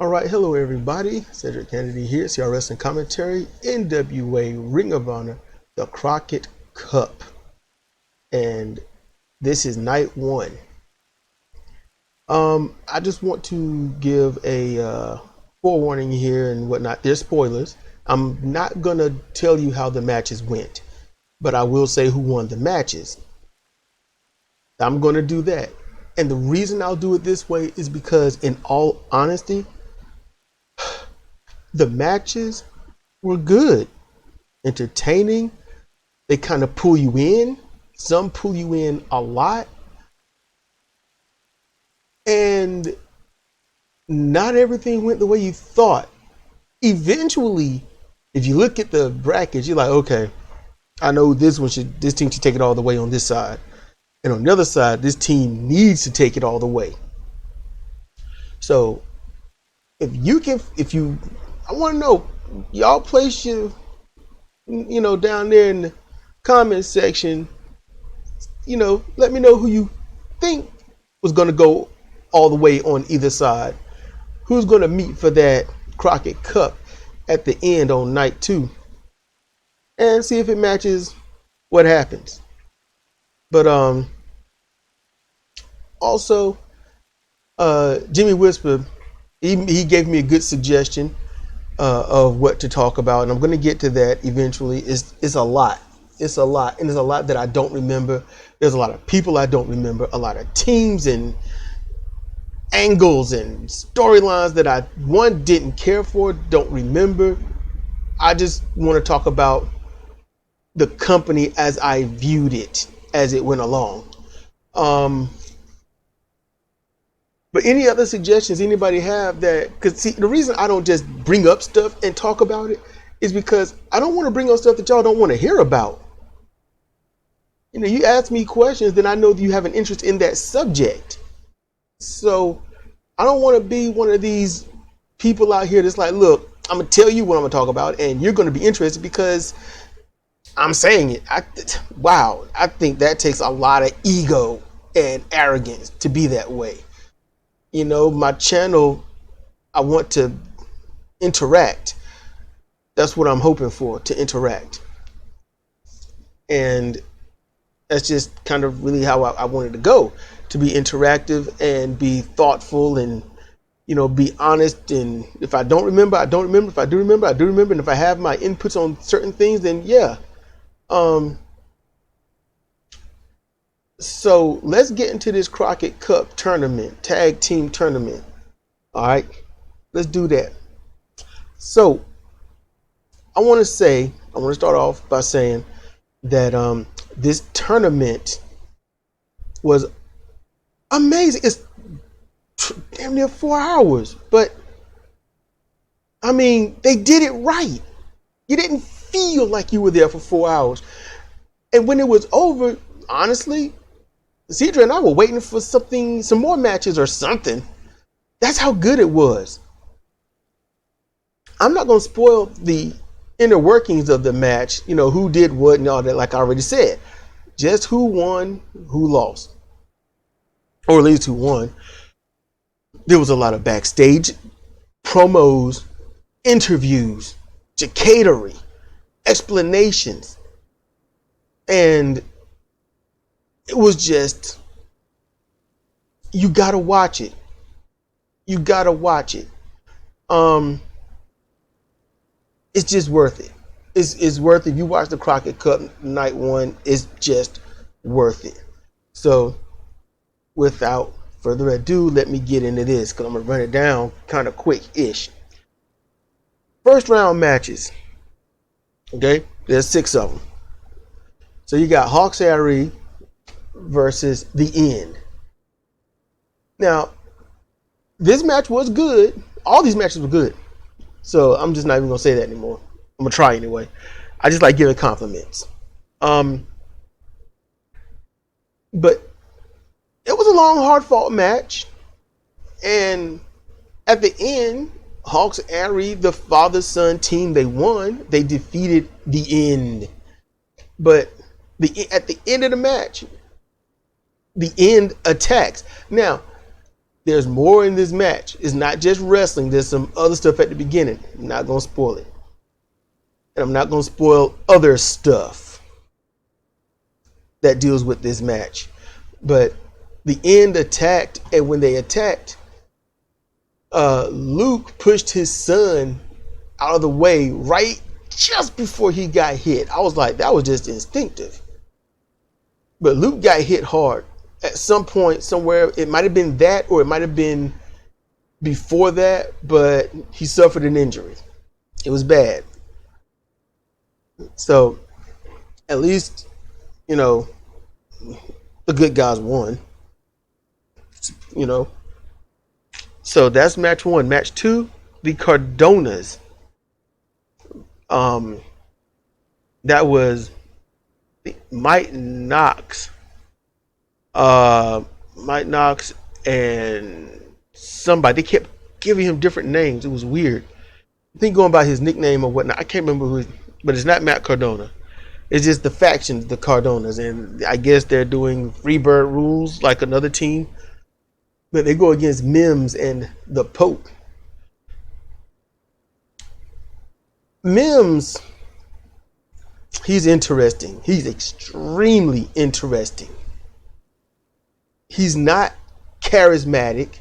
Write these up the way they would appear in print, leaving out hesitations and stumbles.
All right, hello everybody. Cedric Kennedy here, CR Wrestling Commentary, NWA Ring of Honor, the Crockett Cup. And this is night one. I just want to give a forewarning here and whatnot. There's spoilers. I'm not going to tell you how the matches went, but I will say who won the matches. I'm going to do that. And the reason I'll do it this way is because, in all honesty, the matches were good, entertaining. They kind of pull you in. Some pull you in a lot. And not everything went the way you thought. Eventually, if you look at the brackets, you're like, okay, I know this team should take it all the way on this side. And on the other side, this team needs to take it all the way. So I want to know, y'all place your, down there in the comment section, let me know who you think was going to go all the way on either side. Who's going to meet for that Crockett Cup at the end on night 2. And see if it matches what happens. But also, Jimmy Whisper, he gave me a good suggestion of what to talk about, and I'm going to get to that eventually. It's a lot. It's a lot, and there's a lot that I don't remember. There's a lot of people I don't remember, a lot of teams and angles and storylines that I didn't care for, don't remember. I just want to talk about the company as I viewed it as it went along. But any other suggestions anybody have that, because see, the reason I don't just bring up stuff and talk about it is because I don't want to bring up stuff that y'all don't want to hear about. You ask me questions, then I know that you have an interest in that subject. So I don't want to be one of these people out here that's like, look, I'm going to tell you what I'm going to talk about, and you're going to be interested because I'm saying it. I think that takes a lot of ego and arrogance to be that way. My channel, I want to interact. That's what I'm hoping for, to interact. And that's just kind of really how I wanted to go, to be interactive and be thoughtful and, be honest. And if I don't remember, I don't remember. If I do remember, I do remember. And if I have my inputs on certain things, then yeah. So let's get into this Crockett Cup tournament, tag team tournament. All right, let's do that. So I want to start off by saying that this tournament was amazing. It's damn near 4 hours, but I mean, they did it right. You didn't feel like you were there for 4 hours. And when it was over, honestly, Cedra and I were waiting for some more matches or something. That's how good it was. I'm not going to spoil the inner workings of the match, who did what and all that, like I already said. Just who won, who lost. Or at least who won. There was a lot of backstage promos, interviews, chicanery, explanations. And it was just, you gotta watch it. You gotta watch it. It's just worth it. It's worth it. If you watch the Crockett Cup night 1, it's just worth it. So without further ado, let me get into this, because I'm gonna run it down kind of quick-ish. First round matches. Okay, there's 6 of them. So you got Hawks Ari versus The End. Now, this match was good. All these matches were good. So I'm just not even going to say that anymore. I'm going to try anyway. I just like giving compliments. But it was a long, hard-fought match. And at the end, Hawks Ari, the father-son team, they won. They defeated The End. But at the end of the match, The End attacks. Now, There's more in this match. It's not just wrestling. There's some other stuff at the beginning. I'm not going to spoil it. And I'm not going to spoil other stuff that deals with this match. But the End attacked, and when they attacked, Luke pushed his son out of the way right just before he got hit. I was like, that was just instinctive. But Luke got hit hard. At some point, somewhere, it might have been that, or it might have been before that, but he suffered an injury. It was bad. So, at least, you know, the good guys won. You know. So, that's match 1. Match 2, the Cardonas. That was Mike Knox. Mike Knox and somebody. They kept giving him different names. It was weird. I think going by his nickname or whatnot. I can't remember who, but it's not Matt Cardona. It's just the factions, the Cardonas, and I guess they're doing Freebird rules like another team. But they go against Mims and the Pope. Mims, he's interesting. He's extremely interesting. He's not charismatic.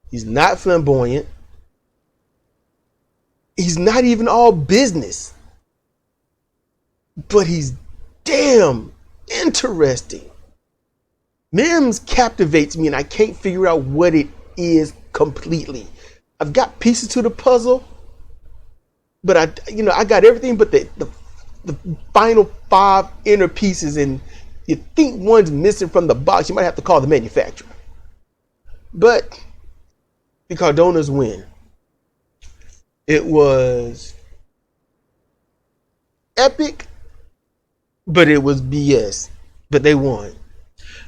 He's not flamboyant. He's not even all business. But he's damn interesting. Mims captivates me, and I can't figure out what it is completely. I've got pieces to the puzzle, but I got everything but the final 5 inner pieces, and you think one's missing from the box, you might have to call the manufacturer. But the Cardonas win. It was epic, but it was BS. But they won.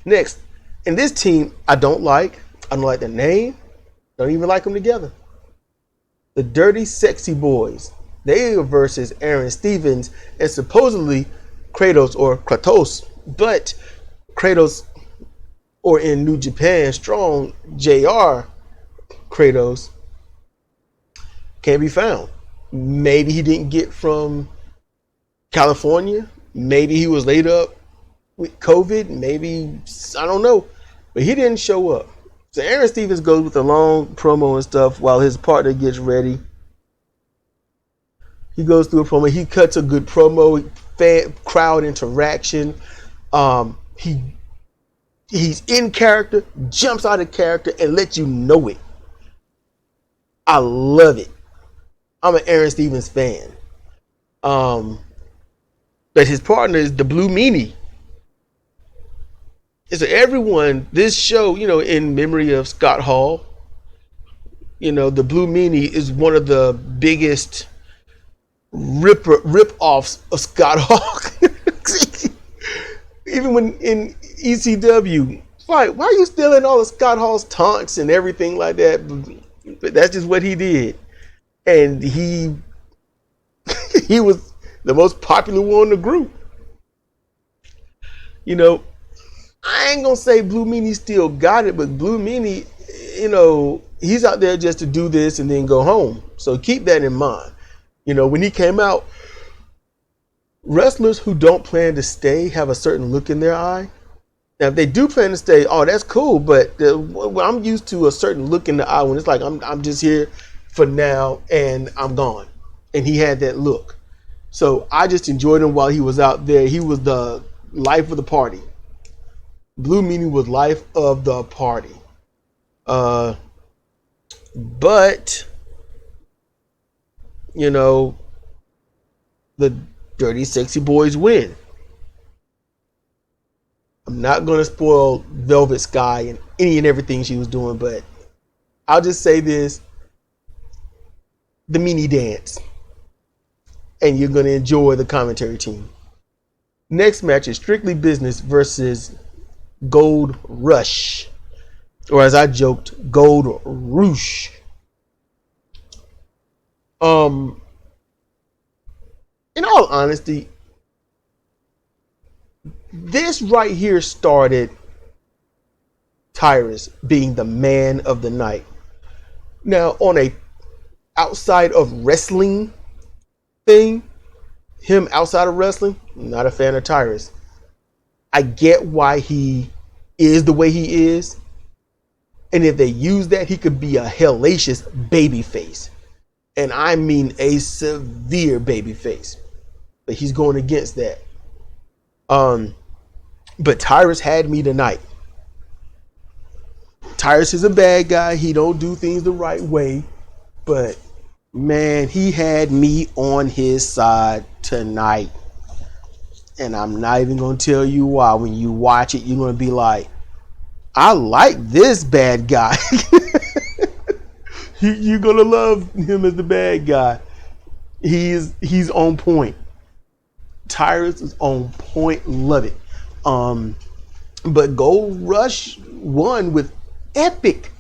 Next, and this team I don't like. I don't like their name. Don't even like them together. The Dirty Sexy Boys. They are versus Aaron Stevens and supposedly Kratos. But Kratos, or in New Japan Strong, JR Kratos, can't be found. Maybe he didn't get from California. Maybe he was laid up with COVID. Maybe, I don't know. But he didn't show up. So Aaron Stevens goes with a long promo and stuff while his partner gets ready. He goes through a promo. He cuts a good promo, fan, crowd interaction. He's in character, jumps out of character, and lets you know it. I love it. I'm an Aaron Stevens fan. But his partner is the Blue Meanie. And so everyone, this show, in memory of Scott Hall, the Blue Meanie is one of the biggest rip-offs of Scott Hall. Even when in ECW, it's like, why are you stealing all of Scott Hall's taunts and everything like that? But that's just what he did. And he was the most popular one in the group. I ain't gonna say Blue Meanie still got it, but Blue Meanie, he's out there just to do this and then go home. So keep that in mind. When he came out, wrestlers who don't plan to stay have a certain look in their eye. Now, if they do plan to stay, oh, that's cool. But I'm used to a certain look in the eye when it's like, I'm just here for now and I'm gone. And he had that look. So I just enjoyed him while he was out there. He was the life of the party. Blue Meanie was life of the party. But, the Dirty Sexy Boys win. I'm not going to spoil Velvet Sky and any and everything she was doing, but I'll just say this. The Meanie dance. And you're going to enjoy the commentary team. Next match is Strictly Business versus Gold Rush. Or as I joked, Gold Roosh. In all honesty, this right here started Tyrus being the man of the night. Now, on a outside of wrestling thing, him outside of wrestling, not a fan of Tyrus. I get why he is the way he is. And if they use that, he could be a hellacious babyface. And I mean a severe babyface. But he's going against that. But Tyrus had me tonight. Tyrus is a bad guy. He don't do things the right way. But man, he had me on his side tonight. And I'm not even going to tell you why. When you watch it, you're going to be like, I like this bad guy. You're going to love him as the bad guy. He's on point. Tyrus is on point. Love it. But Gold Rush won with epic,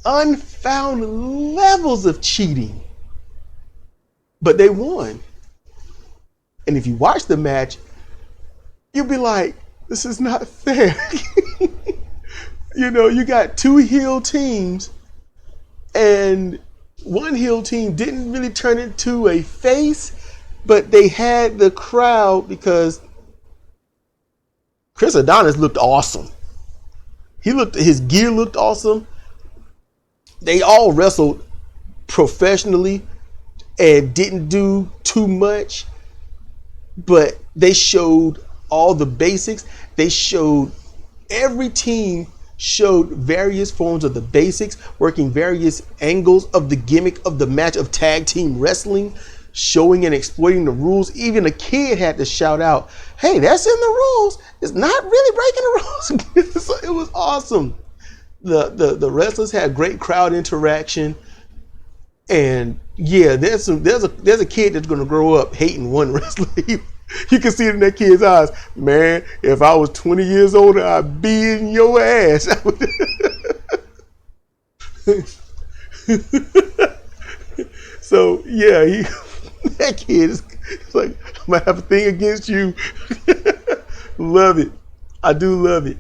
unfound levels of cheating. But they won. And if you watch the match, you'll be like, this is not fair. You know, you got two heel teams, and one heel team didn't really turn into a face, but they had the crowd because Chris Adonis looked awesome. His gear looked awesome. They all wrestled professionally and didn't do too much, but they showed all the basics. They showed every team showed various forms of the basics, working various angles of the gimmick of the match of tag team wrestling, showing and exploiting the rules. Even a kid had to shout out, hey, that's in the rules. It's not really breaking the rules. So it was awesome. The wrestlers had great crowd interaction. And yeah, there's a kid that's going to grow up hating one wrestler. You can see it in that kid's eyes. Man, if I was 20 years older, I'd be in your ass. So yeah, that kid is like, I'm gonna have a thing against you. Love it. I do love it.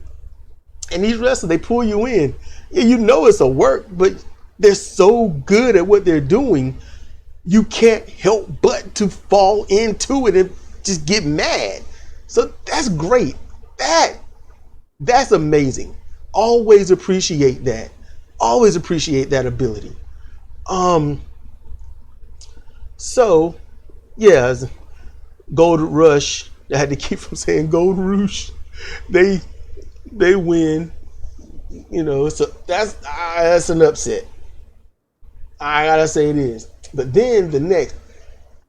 And these wrestlers, they pull you in. Yeah, you know it's a work, but they're so good at what they're doing, you can't help but to fall into it and just get mad. So that's great. That's amazing. Always appreciate that. Always appreciate that ability. So yeah, Gold Rush. I had to keep from saying Gold Rush. They win. You know, so that's an upset. I gotta say it is. But then the next,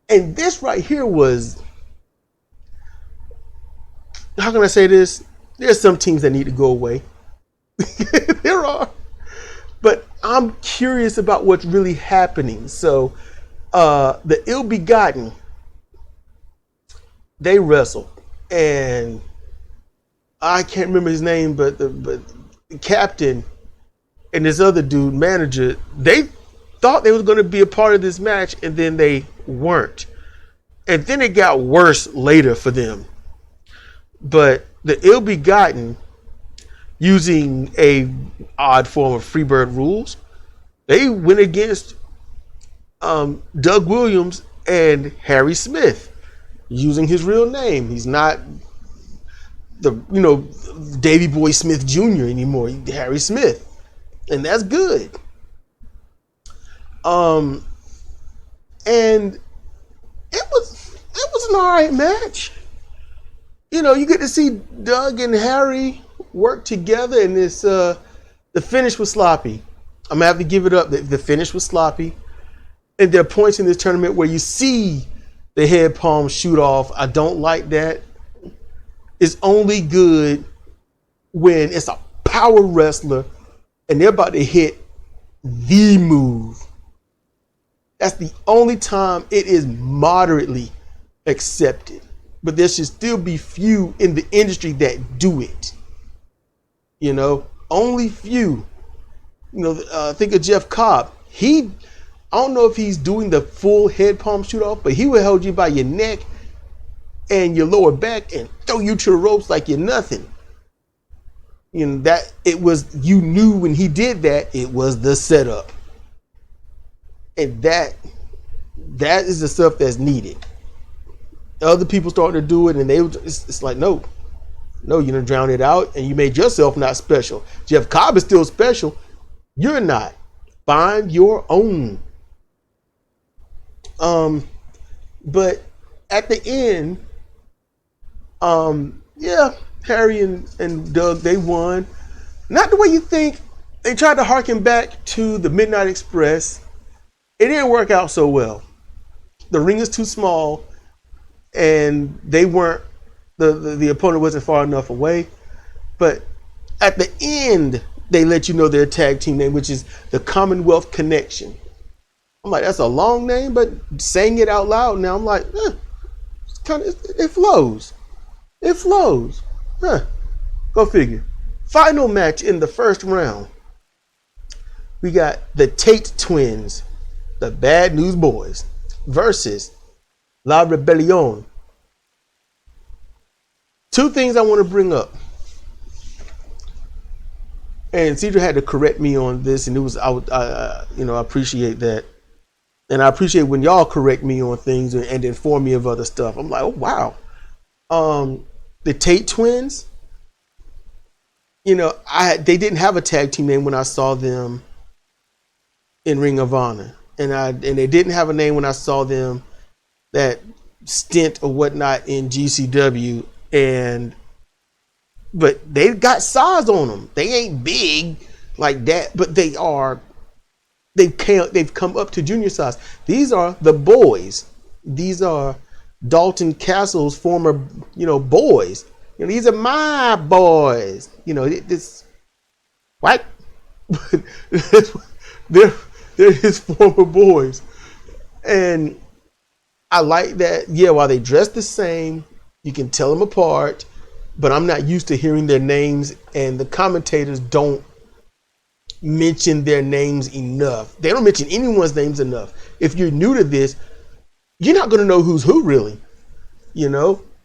and this right here was, how can I say this? There's some teams that need to go away. There are. But I'm curious about what's really happening. So the Ill Begotten, they wrestle. And I can't remember his name, but the captain and this other dude, manager, they thought they was going to be a part of this match, and then they weren't. And then it got worse later for them. But the Ill Begotten, using a odd form of Freebird rules, they went against Doug Williams and Harry Smith, using his real name. He's not the Davy Boy Smith Jr. anymore. He's Harry Smith, and that's good. And it was an alright match. You know, you get to see Doug and Harry work together, and this the finish was sloppy. I'm gonna have to give it up. The finish was sloppy, and there are points in this tournament where you see the head palm shoot off. I don't like that. It's only good when it's a power wrestler and they're about to hit the move. That's the only time it is moderately accepted. But there should still be few in the industry that do it. You know, only few. You know, think of Jeff Cobb. I don't know if he's doing the full head palm shoot off, but he will hold you by your neck and your lower back and throw you to the ropes like you're nothing. You know, that it was, you knew when he did that, it was the setup. And that is the stuff that's needed. Other people starting to do it, and it's like, no, you done drown it out, and you made yourself not special. Jeff Cobb is still special. You're not. Find your own. But at the end, Harry and Doug, they won. Not the way you think. They tried to harken back to the Midnight Express. It didn't work out so well. The ring is too small, and they weren't, the opponent wasn't far enough away. But at the end, they let you know their tag team name, which is the Commonwealth Connection. I'm like, that's a long name, but saying it out loud now, I'm like, it flows. It flows. Go figure. Final match in the first round. We got the Tate twins, the Bad News Boys, versus La Rebellion. Two things I want to bring up. And Cedar had to correct me on this, and it was, I appreciate that. And I appreciate when y'all correct me on things and inform me of other stuff. I'm like, oh, wow. The Tate twins, they didn't have a tag team name when I saw them in Ring of Honor. And they didn't have a name when I saw them that stint or whatnot in GCW. But they got size on them. They ain't big like that, but they are. They've come up to junior size. These are the boys. These are Dalton Castle's former, boys. These are my boys. This what? they're his former boys, and I like that. Yeah, while they dress the same, you can tell them apart. But I'm not used to hearing their names, and the commentators don't mention their names enough. They don't mention anyone's names enough. If you're new to this, you're not going to know who's who, really.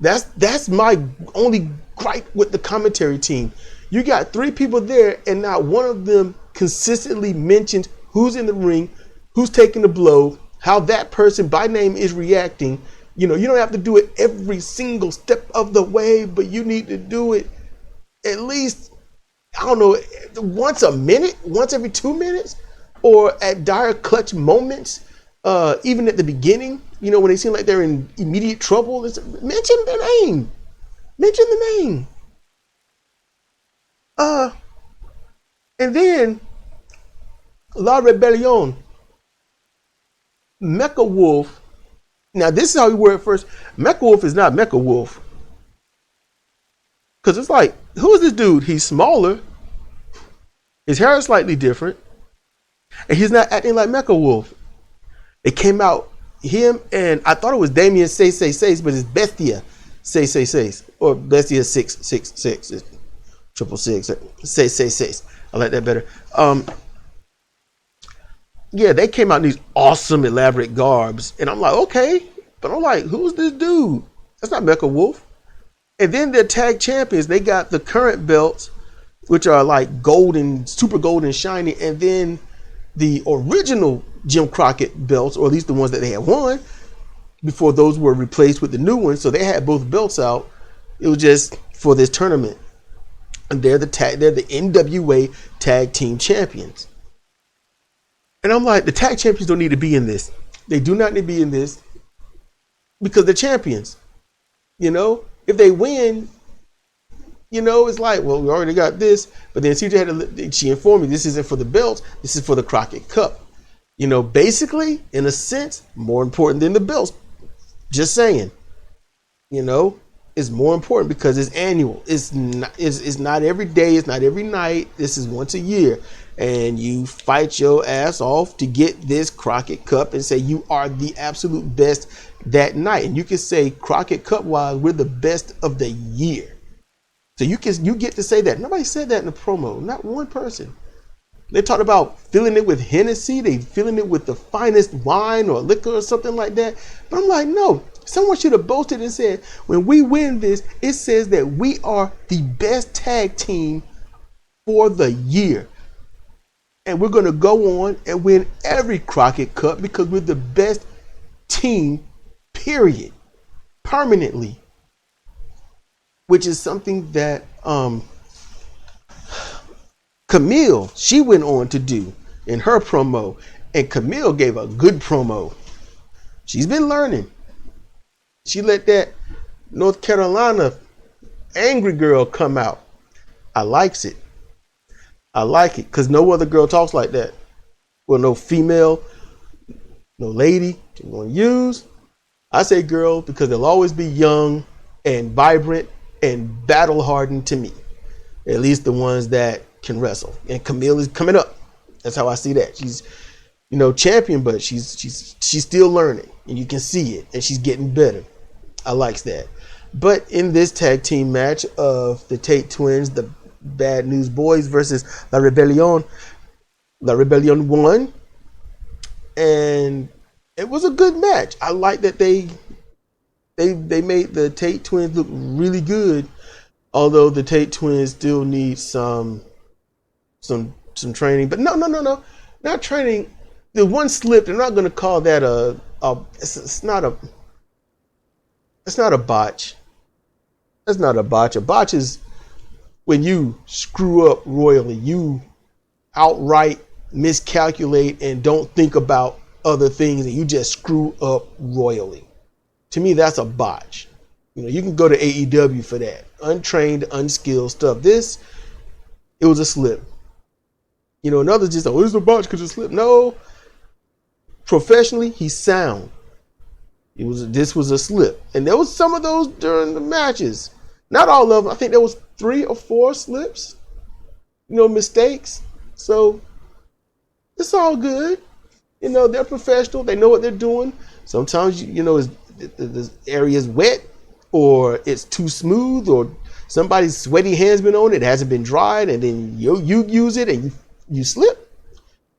That's my only gripe with the commentary team. You got three people there, and not one of them consistently mentions who's in the ring, who's taking the blow, how that person by name is reacting. You don't have to do it every single step of the way, but you need to do it at least, I don't know, once a minute, once every 2 minutes, or at dire clutch moments, even at the beginning, when they seem like they're in immediate trouble, mention their name. Mention the name. And then La Rebellion, Mecha Wolf. Now, this is how we were at first. Mecha Wolf is not Mecha Wolf. Because it's like, who is this dude? He's smaller. His hair is slightly different. And he's not acting like Mecha Wolf. It came out, him and, I thought it was Damien 666, but it's Bestia 666. Or Bestia 666. It's 666. 666. I like that better. Yeah, they came out in these awesome, elaborate garbs. And I'm like, okay. But I'm like, who's this dude? That's not Mecha Wolf. And then their tag champions, they got the current belts, which are like golden, super golden, shiny. And then the original Jim Crockett belts, or at least the ones that they had won, before those were replaced with the new ones. So they had both belts out. It was just for this tournament. And they're the NWA tag team champions. And I'm like, the tag champions don't need to be in this. They do not need to be in this because they're champions. If they win, it's like, well, we already got this. But then she informed me this isn't for the belts. This is for the Crockett Cup. Basically, in a sense, more important than the belts. Just saying. It's more important because it's annual. It's not every day. It's not every night. This is once a year. And you fight your ass off to get this Crockett Cup and say you are the absolute best that night. And you can say Crockett Cup wise, we're the best of the year. So you get to say that. Nobody said that in the promo. Not one person. They talked about filling it with Hennessy. They filling it with the finest wine or liquor or something like that. But I'm like, no. Someone should have boasted and said, when we win this, it says that we are the best tag team for the year. And we're going to go on and win every Crockett Cup because we're the best team, period, permanently. Which is something that Camille, she went on to do in her promo. And Camille gave a good promo. She's been learning. She let that North Carolina angry girl come out. I likes it. I like it because no other girl talks like that. Well, no female, no lady you're going to use. I say girl because they'll always be young and vibrant and battle hardened to me. At least the ones that can wrestle. And Camille is coming up. That's how I see that. She's, champion, but she's still learning, and you can see it, and she's getting better. I likes that. But in this tag team match of the Tate twins, the Bad News Boys versus La Rebellion won, and it was a good match. I like that they made the Tate twins look really good, although the Tate twins still need some training. But no, not training. The one slip. They're not going to call that it's not a botch. That's not a botch. A botch is when you screw up royally. You outright miscalculate and don't think about other things, and you just screw up royally. To me, that's a botch. You can go to AEW for that. Untrained, unskilled stuff. It was a slip. Another just, it's a botch because it slipped. No. Professionally, he's sound. This was a slip. And there was some of those during the matches. Not all of them. I think there was 3 or 4 slips. Mistakes. So it's all good. They're professional. They know what they're doing. Sometimes, the area's wet or it's too smooth or somebody's sweaty hand's been on it. It hasn't been dried, and then you use it and you slip.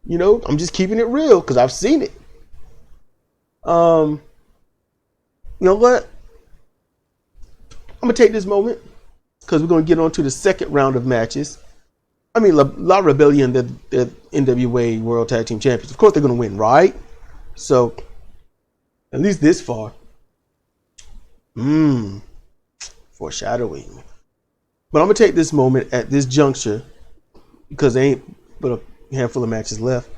I'm just keeping it real because I've seen it. You know what? I'm going to take this moment because we're going to get on to the second round of matches. I mean, La Rebellion, the NWA World Tag Team Champions. Of course, they're going to win, right? So, at least this far. Foreshadowing. But I'm going to take this moment at this juncture because there ain't but a handful of matches left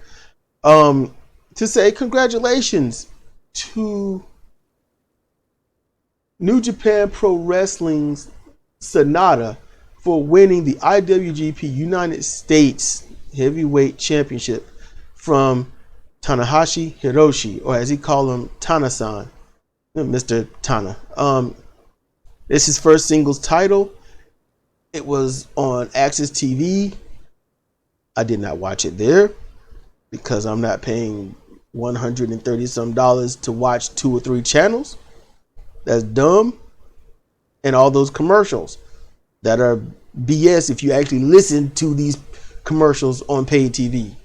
to say congratulations to New Japan Pro Wrestling's Sonata for winning the IWGP United States Heavyweight Championship from Tanahashi Hiroshi, or as he called him, Tana-san, Mr. Tana. It's his first singles title. It was on Access TV. I did not watch it there because I'm not paying $130 some to watch 2 or 3 channels. That's dumb. And all those commercials that are BS if you actually listen to these commercials on paid TV.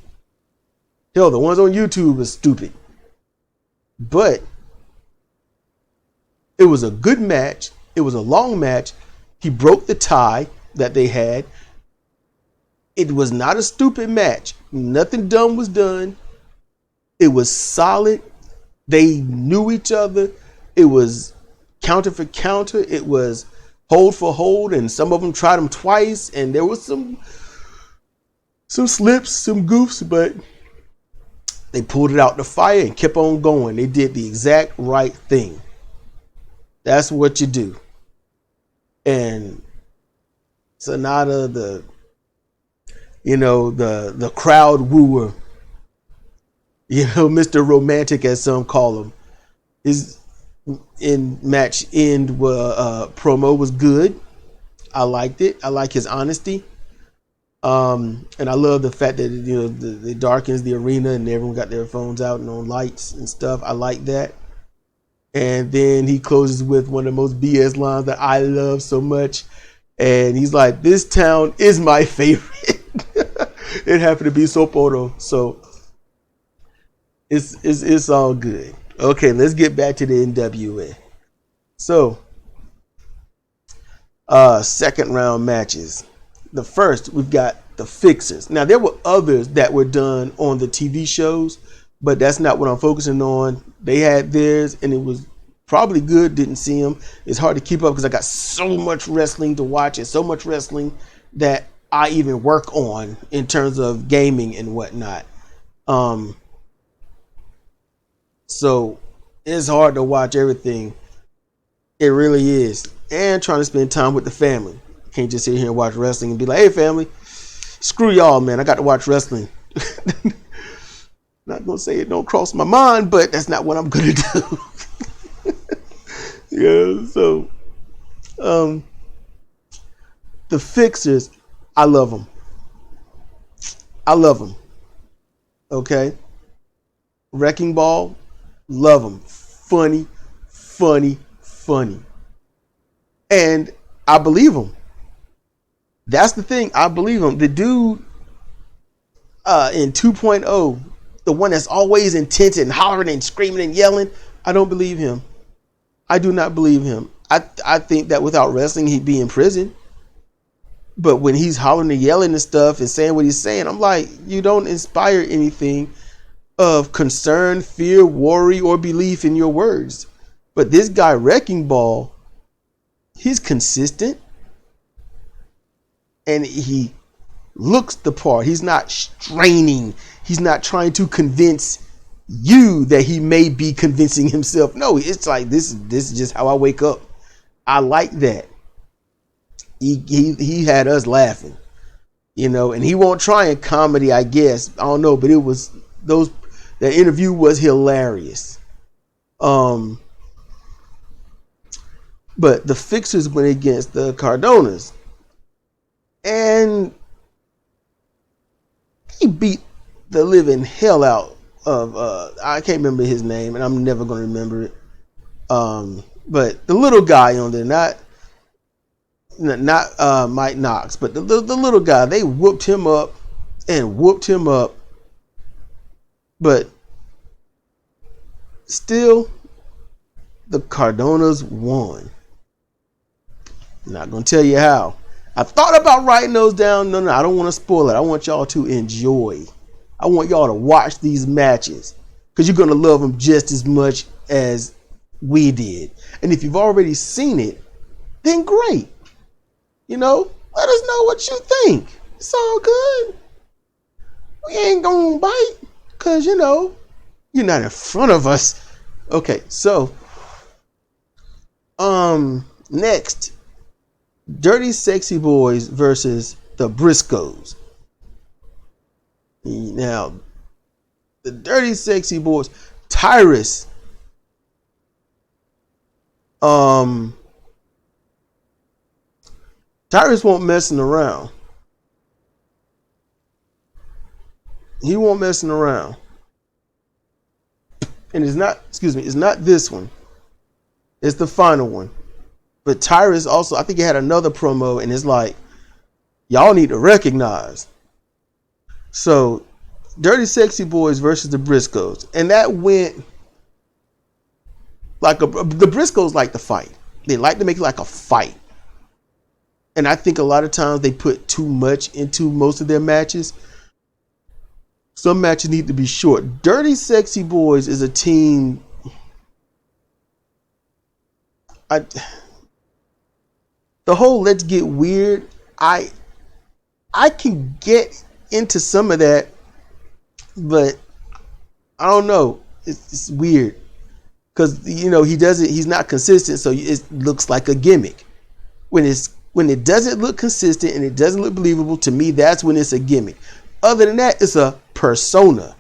Hell, the ones on YouTube are stupid. But it was a good match. It was a long match. He broke the tie that they had. It was not a stupid match. Nothing dumb was done. It was solid. They knew each other. It was counter for counter. It was hold for hold, and some of them tried them twice, and there was some slips, some goofs, but they pulled it out the fire and kept on going. They did the exact right thing. That's what you do. And Sonata, the crowd wooer, Mr. Romantic, as some call him, his in match end promo was good. I liked it. I like his honesty. And I love the fact that it darkens the arena and everyone got their phones out and on lights and stuff. I like that. And then he closes with one of the most BS lines that I love so much. And he's like, "This town is my favorite." It happened to be Sapporo, so it's all good. Okay, let's get back to the NWA. So, second round matches. The first, we've got the Fixers. Now there were others that were done on the TV shows, but that's not what I'm focusing on. They had theirs, and it was probably good. Didn't see them. It's hard to keep up because I got so much wrestling to watch and so much wrestling that I even work on in terms of gaming and whatnot. So it's hard to watch everything. It really is. And trying to spend time with the family. Can't just sit here and watch wrestling and be like, hey family, screw y'all, man, I got to watch wrestling. Not gonna say it don't cross my mind, but that's not what I'm gonna do. Yeah, so the Fixers, I love them. I love them. Okay. Wrecking Ball, love them. Funny. And I believe them. That's the thing. I believe him. The dude in 2.0, the one that's always intense and hollering and screaming and yelling, I don't believe him. I do not believe him. I think that without wrestling, he'd be in prison. But when he's hollering and yelling and stuff and saying what he's saying, I'm like, you don't inspire anything of concern, fear, worry, or belief in your words. But this guy, Wrecking Ball, he's consistent. And he looks the part. He's not straining. He's not trying to convince you that he may be convincing himself. No, it's like this is just how I wake up. I like that. He had us laughing, and he won't try in comedy, I guess. I don't know, but it was the interview was hilarious. But the Fixers went against the Cardonas. And he beat the living hell out of I can't remember his name, and I'm never going to remember it. But the little guy on there, not Mike Knox, but the little guy, they whooped him up. But still, the Cardonas won. Not going to tell you how. I thought about writing those down. No, I don't want to spoil it. I want y'all to enjoy. I want y'all to watch these matches because you're going to love them just as much as we did. And if you've already seen it, then great. Let us know what you think. It's all good. We ain't going to bite because, you're not in front of us. Okay, so next. Dirty Sexy Boys versus the Briscoes. Now, the Dirty Sexy Boys, Tyrus. Tyrus won't messing around. He won't messing around. And it's not this one. It's the final one. But Tyrus also, I think he had another promo, and it's like, y'all need to recognize. So, Dirty Sexy Boys versus the Briscoes. And that went like the Briscoes like to fight. They like to make it like a fight. And I think a lot of times they put too much into most of their matches. Some matches need to be short. Dirty Sexy Boys is a team. The whole let's get weird, I can get into some of that, but I don't know. It's weird because he's not consistent, so it looks like a gimmick. When it doesn't look consistent and it doesn't look believable, to me, that's when it's a gimmick. Other than that, it's a persona.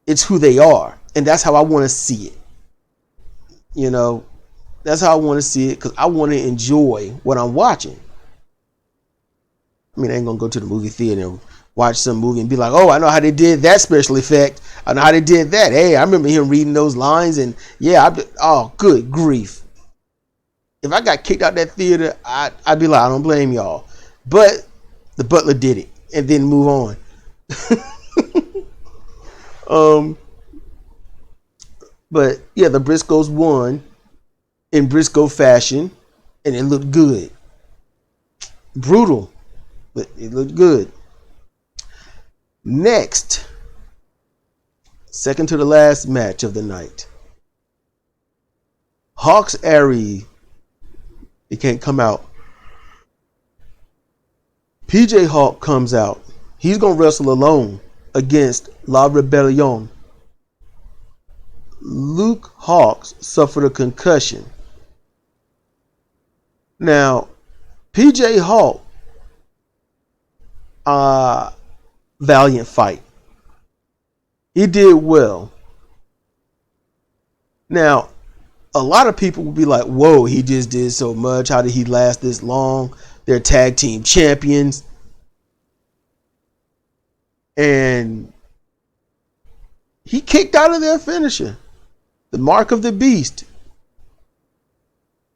It's who they are, and that's how I want to see it. That's how I want to see it because I want to enjoy what I'm watching. I ain't going to go to the movie theater and watch some movie and be like, oh, I know how they did that special effect. I know how they did that. Hey, I remember him reading those lines and oh, good grief. If I got kicked out that theater, I'd be like, I don't blame y'all. But the butler did it and then move on. But yeah, the Briscoes won in Briscoe fashion, and it looked good. Brutal, but it looked good. Next, second to the last match of the night. Hawks Aries. He can't come out. PJ Hawk comes out. He's going to wrestle alone against La Rebellion. Luke Hawks suffered a concussion. Now, PJ Hawk, valiant fight. He did well. Now, a lot of people will be like, whoa, he just did so much. How did he last this long? They're tag team champions. And he kicked out of their finisher, the mark of the beast.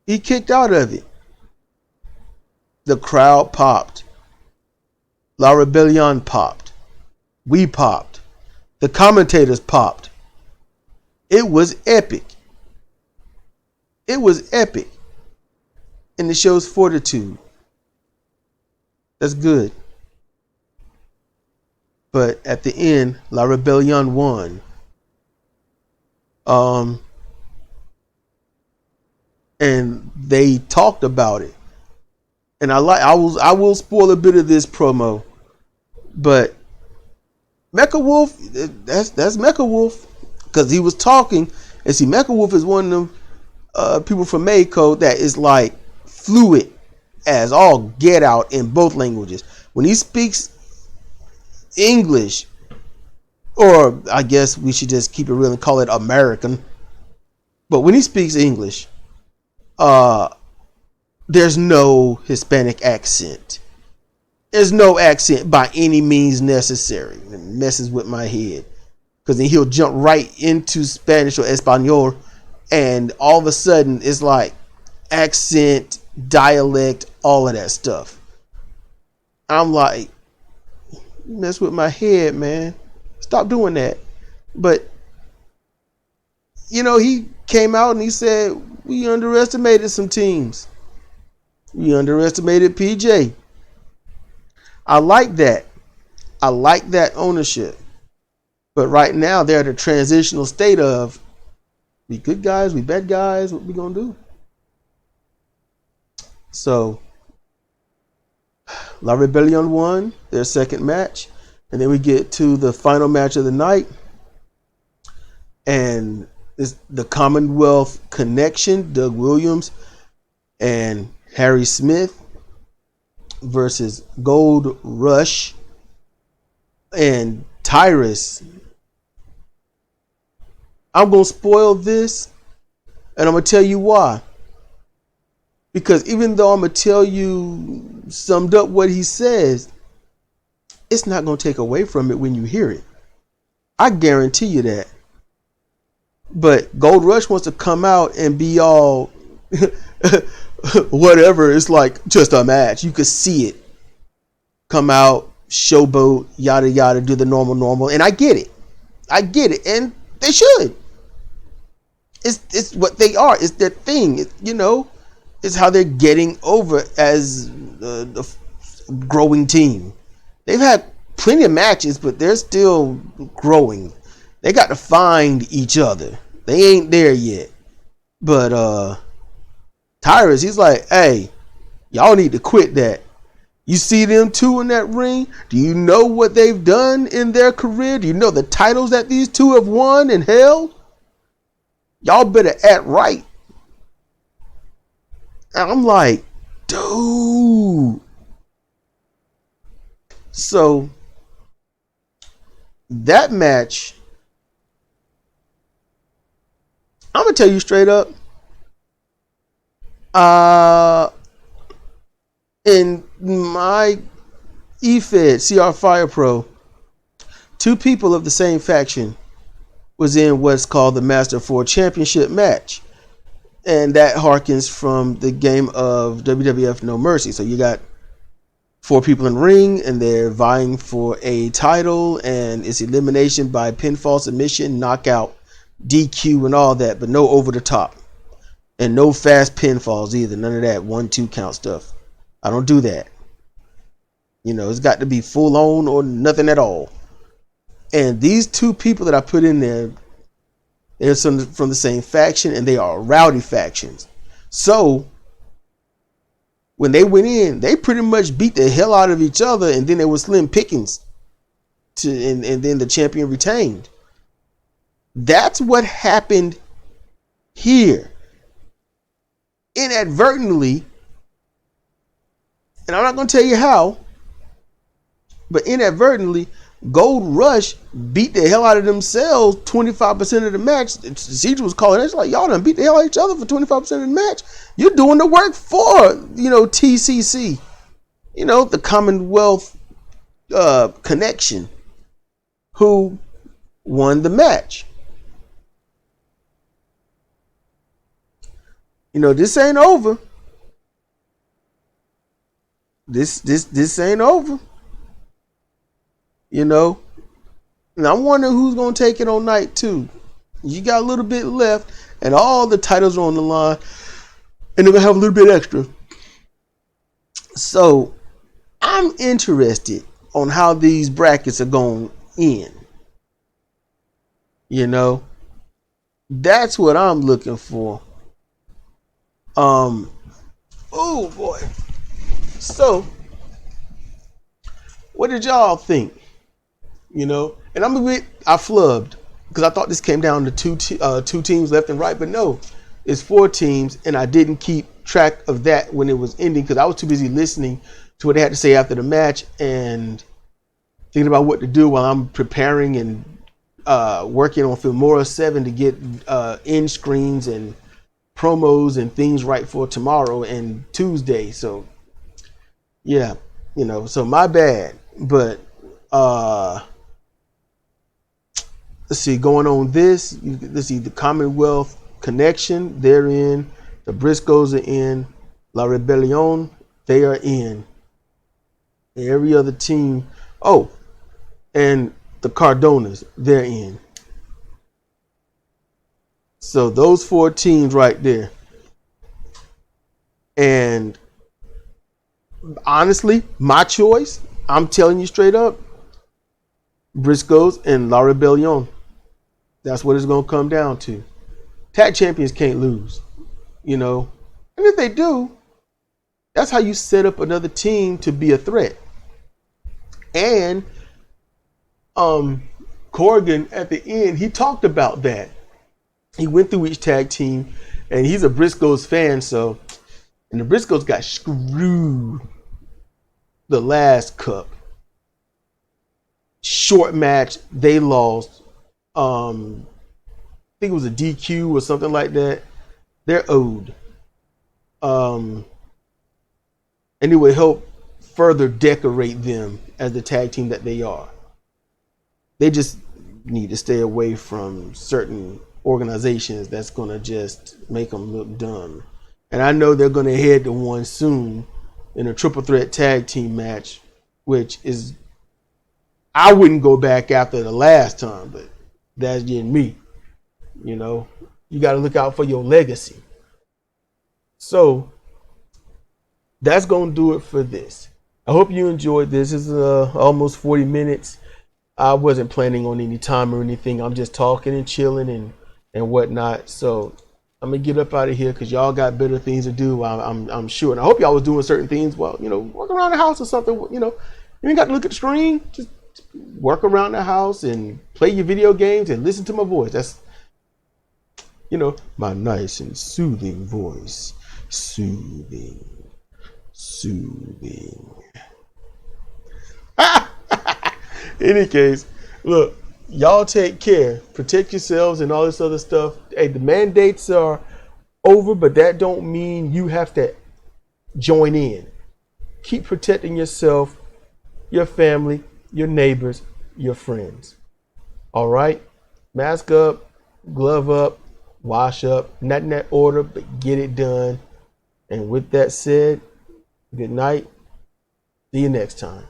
He kicked out of it. The crowd popped. La Rebellion popped. We popped. The commentators popped. It was epic. It was epic. And it shows fortitude. That's good. But at the end, La Rebellion won. And they talked about it. And I will spoil a bit of this promo. But Mecha Wolf, that's Mecha Wolf. Because he was talking. And see, Mecha Wolf is one of them people from Mako that is like fluid as all get out in both languages. When he speaks English, or I guess we should just keep it real and call it American. But when he speaks English, there's no Hispanic accent. There's no accent by any means necessary. It messes with my head. Because then he'll jump right into Spanish or Espanol, and all of a sudden it's like accent, dialect, all of that stuff. I'm like, mess with my head, man. Stop doing that. But you know, he came out and he said we underestimated some teams. We underestimated PJ. I like that. I like that ownership. But right now they're at a transitional state of we good guys, we bad guys, what we gonna do? So La Rebellion won their second match. And then we get to the final match of the night. And it's the Commonwealth Connection, Doug Williams and Harry Smith versus Gold Rush and Tyrus. I'm going to spoil this, and I'm going to tell you why. Because even though I'm going to tell you summed up what he says, it's not going to take away from it when you hear it. I guarantee you that. But Gold Rush wants to come out and be all whatever. It's like just a match. You could see it. Come out, showboat, yada yada, do the normal. And I get it. And they should. It's what they are. It's their thing. It's how they're getting over as the growing team. They've had plenty of matches, but they're still growing. They got to find each other. They ain't there yet. But Tyrus, he's like, hey, y'all need to quit that. You see them two in that ring? Do you know what they've done in their career? Do you know the titles that these two have won and held? Y'all better act right. And I'm like, dude. So that match, I'm gonna tell you straight up. In my EFED CR Fire Pro, two people of the same faction was in what's called the Master 4 Championship match. And that harkens from the game of WWF No Mercy. So you got 4 people in the ring and they're vying for a title, and it's elimination by pinfall, submission, knockout, DQ and all that, but no over the top. And no fast pinfalls either. None of that 1-2 count stuff. I don't do that. It's got to be full on or nothing at all. And these two people that I put in there, they're from the same faction, and they are rowdy factions. So when they went in, they pretty much beat the hell out of each other, and then there was slim pickings and then the champion retained. That's what happened here. Inadvertently, and I'm not going to tell you how, but inadvertently, Gold Rush beat the hell out of themselves 25% of the match. Cedric was calling it. It's like, y'all done beat the hell out of each other for 25% of the match. You're doing the work for, TCC. The Commonwealth Connection, who won the match. This ain't over. This ain't over. And I'm wondering who's going to take it on night 2. You got a little bit left, and all the titles are on the line, and they're going to have a little bit extra. So I'm interested on how these brackets are going in. That's what I'm looking for. Oh boy. So what did y'all think? And I flubbed because I thought this came down to two teams left and right, but no, it's 4 teams, and I didn't keep track of that when it was ending because I was too busy listening to what they had to say after the match and thinking about what to do while I'm preparing and working on Filmora 7 to get end screens and promos and things right for tomorrow and Tuesday. So yeah, so my bad. But let's see, going on this, let's see, the Commonwealth Connection, they're in. The Briscoes are in. La Rebellion, they are in. Every other team, and the Cardonas, they're in. So those 4 teams right there. And honestly, my choice, I'm telling you straight up, Briscoes and La Rebellion. That's what it's going to come down to. Tag champions can't lose, And if they do, that's how you set up another team to be a threat. And Corrigan at the end, he talked about that. He went through each tag team, and he's a Briscoes fan, and the Briscoes got screwed the last cup. Short match, they lost. I think it was a DQ or something like that. They're owed. And it would help further decorate them as the tag team that they are. They just need to stay away from certain organizations that's going to just make them look dumb. And I know they're going to head to one soon in a triple threat tag team match, which is, I wouldn't go back after the last time, but that's getting me. You got to look out for your legacy. So that's going to do it for this. I hope you enjoyed this. This is almost 40 minutes. I wasn't planning on any time or anything. I'm just talking and chilling and whatnot. So I'm gonna get up out of here because y'all got better things to do. I'm sure, and I hope y'all was doing certain things. Well, work around the house or something. You ain't got to look at the screen. Just work around the house and play your video games and listen to my voice. That's my nice and soothing voice. Soothing. Any case, look, y'all take care, protect yourselves and all this other stuff. Hey, the mandates are over, but that don't mean you have to join in. Keep protecting yourself, your family, your neighbors, your friends. All right? Mask up, glove up, wash up. Not in that order, but get it done. And with that said, good night. See you next time.